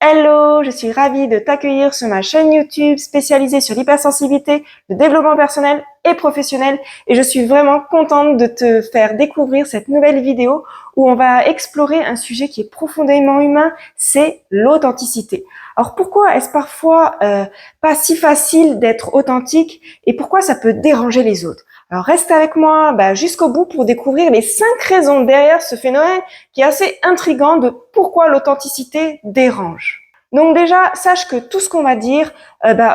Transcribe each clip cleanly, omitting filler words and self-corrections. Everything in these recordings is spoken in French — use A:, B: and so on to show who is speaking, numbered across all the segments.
A: Hello, je suis ravie de t'accueillir sur ma chaîne YouTube spécialisée sur l'hypersensibilité, le développement personnel et professionnel et je suis vraiment contente de te faire découvrir cette nouvelle vidéo où on va explorer un sujet qui est profondément humain, c'est l'authenticité. Alors pourquoi est-ce parfois pas si facile d'être authentique et pourquoi ça peut déranger les autres? Alors reste avec moi jusqu'au bout pour découvrir les 5 raisons derrière ce phénomène qui est assez intriguant de pourquoi l'authenticité dérange. Donc déjà, sache que tout ce qu'on va dire,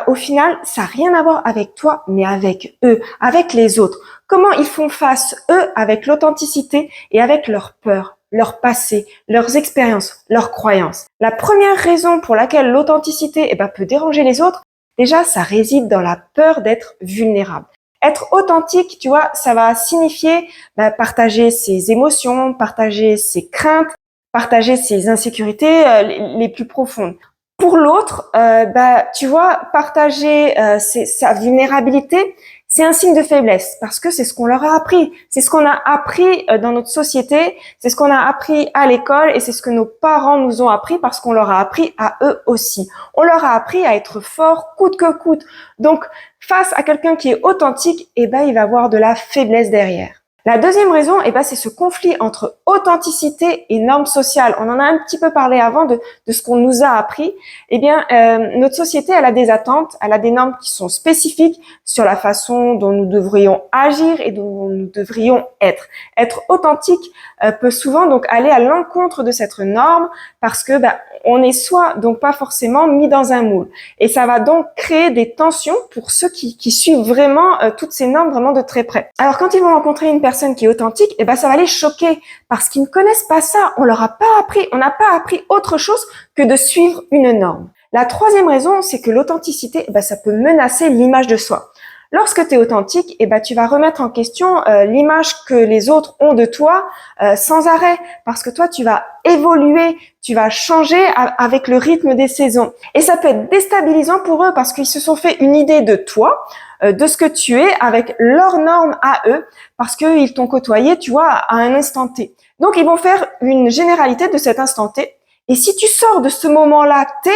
A: au final, ça n'a rien à voir avec toi, mais avec eux, avec les autres. Comment ils font face, eux, avec l'authenticité et avec leur peur, leur passé, leurs expériences, leurs croyances. La première raison pour laquelle l'authenticité peut déranger les autres, déjà, ça réside dans la peur d'être vulnérable. Être authentique, tu vois, ça va signifier partager ses émotions, partager ses craintes, partager ses insécurités les plus profondes. Pour l'autre, tu vois, partager sa vulnérabilité, c'est un signe de faiblesse parce que c'est ce qu'on leur a appris. C'est ce qu'on a appris dans notre société, c'est ce qu'on a appris à l'école et c'est ce que nos parents nous ont appris parce qu'on leur a appris à eux aussi. On leur a appris à être fort coûte que coûte. Donc, face à quelqu'un qui est authentique, il va avoir de la faiblesse derrière. La deuxième raison, c'est ce conflit entre authenticité et normes sociales. On en a un petit peu parlé avant de ce qu'on nous a appris. Notre société, elle a des attentes, elle a des normes qui sont spécifiques sur la façon dont nous devrions agir et dont nous devrions être. Être authentique peut souvent donc aller à l'encontre de cette norme parce que on est soit donc pas forcément mis dans un moule. Et ça va donc créer des tensions pour ceux qui suivent vraiment toutes ces normes vraiment de très près. Alors quand ils vont rencontrer une personne qui est authentique, ça va les choquer parce qu'ils ne connaissent pas ça. On n'a pas appris autre chose que de suivre une norme. La troisième raison, c'est que l'authenticité, ça peut menacer l'image de soi. Lorsque tu es authentique, tu vas remettre en question l'image que les autres ont de toi sans arrêt, parce que toi, tu vas évoluer, tu vas changer avec le rythme des saisons. Et ça peut être déstabilisant pour eux parce qu'ils se sont fait une idée de toi, de ce que tu es avec leurs normes à eux, parce qu'ils t'ont côtoyé, tu vois, à un instant T. Donc, ils vont faire une généralité de cet instant T. Et si tu sors de ce moment-là T,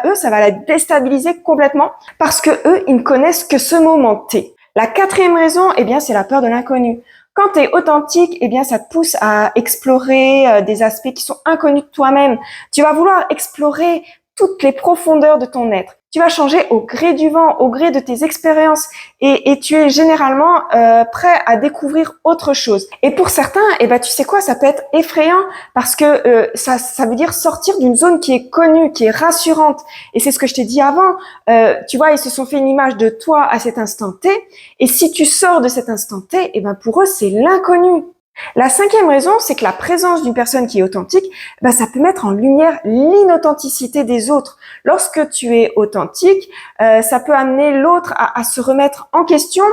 A: eux, ça va la déstabiliser complètement parce que eux, ils ne connaissent que ce moment T. La quatrième raison, c'est la peur de l'inconnu. Quand tu es authentique, ça te pousse à explorer des aspects qui sont inconnus de toi-même. Tu vas vouloir explorer toutes les profondeurs de ton être. Tu vas changer au gré du vent, au gré de tes expériences et tu es généralement prêt à découvrir autre chose. Et pour certains, tu sais quoi, ça peut être effrayant parce que ça veut dire sortir d'une zone qui est connue, qui est rassurante. Et c'est ce que je t'ai dit avant. Tu vois, ils se sont fait une image de toi à cet instant T. Et si tu sors de cet instant T, pour eux, c'est l'inconnu. La cinquième raison, c'est que la présence d'une personne qui est authentique, ça peut mettre en lumière l'inauthenticité des autres. Lorsque tu es authentique, ça peut amener l'autre à se remettre en question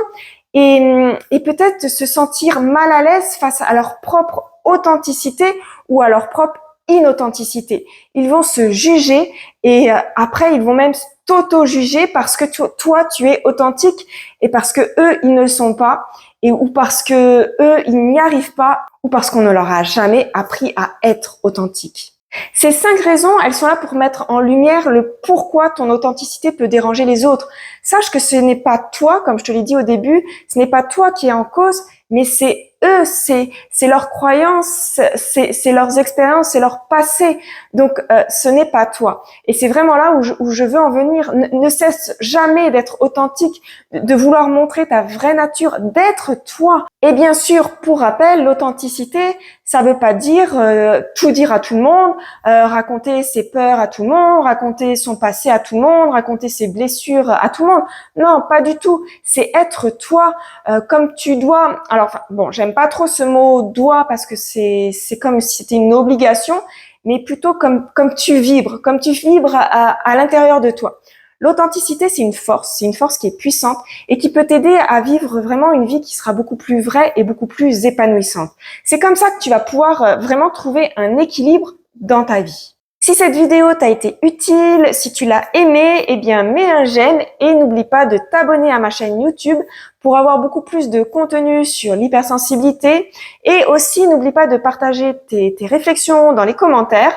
A: et peut-être se sentir mal à l'aise face à leur propre authenticité ou à leur propre inauthenticité. Ils vont se juger et après, ils vont même t'auto-juger parce que toi, tu es authentique et parce que eux, ils ne le sont pas. Ou parce que eux, ils n'y arrivent pas, ou parce qu'on ne leur a jamais appris à être authentique. Ces 5 raisons, elles sont là pour mettre en lumière le pourquoi ton authenticité peut déranger les autres. Sache que ce n'est pas toi, comme je te l'ai dit au début, ce n'est pas toi qui es en cause, mais c'est eux, c'est leurs croyances, c'est leurs expériences, c'est leur passé. Donc, ce n'est pas toi. Et c'est vraiment là où je veux en venir. Ne cesse jamais d'être authentique, de vouloir montrer ta vraie nature, d'être toi. Et bien sûr, pour rappel, l'authenticité, ça veut pas dire tout dire à tout le monde, raconter ses peurs à tout le monde, raconter son passé à tout le monde, raconter ses blessures à tout le monde. Non, pas du tout. C'est être toi comme tu dois. Alors, j'aime pas trop ce mot doit parce que c'est comme si c'était une obligation, mais plutôt comme tu vibres à l'intérieur de toi. L'authenticité, c'est une force qui est puissante et qui peut t'aider à vivre vraiment une vie qui sera beaucoup plus vraie et beaucoup plus épanouissante. C'est comme ça que tu vas pouvoir vraiment trouver un équilibre dans ta vie. Si cette vidéo t'a été utile, si tu l'as aimée, eh bien mets un j'aime et n'oublie pas de t'abonner à ma chaîne YouTube pour avoir beaucoup plus de contenu sur l'hypersensibilité. Et aussi n'oublie pas de partager tes réflexions dans les commentaires.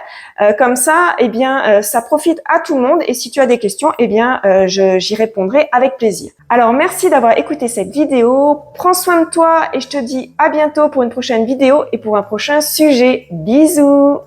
A: Comme ça, eh bien ça profite à tout le monde. Et si tu as des questions, eh bien j'y répondrai avec plaisir. Alors merci d'avoir écouté cette vidéo. Prends soin de toi et je te dis à bientôt pour une prochaine vidéo et pour un prochain sujet. Bisous!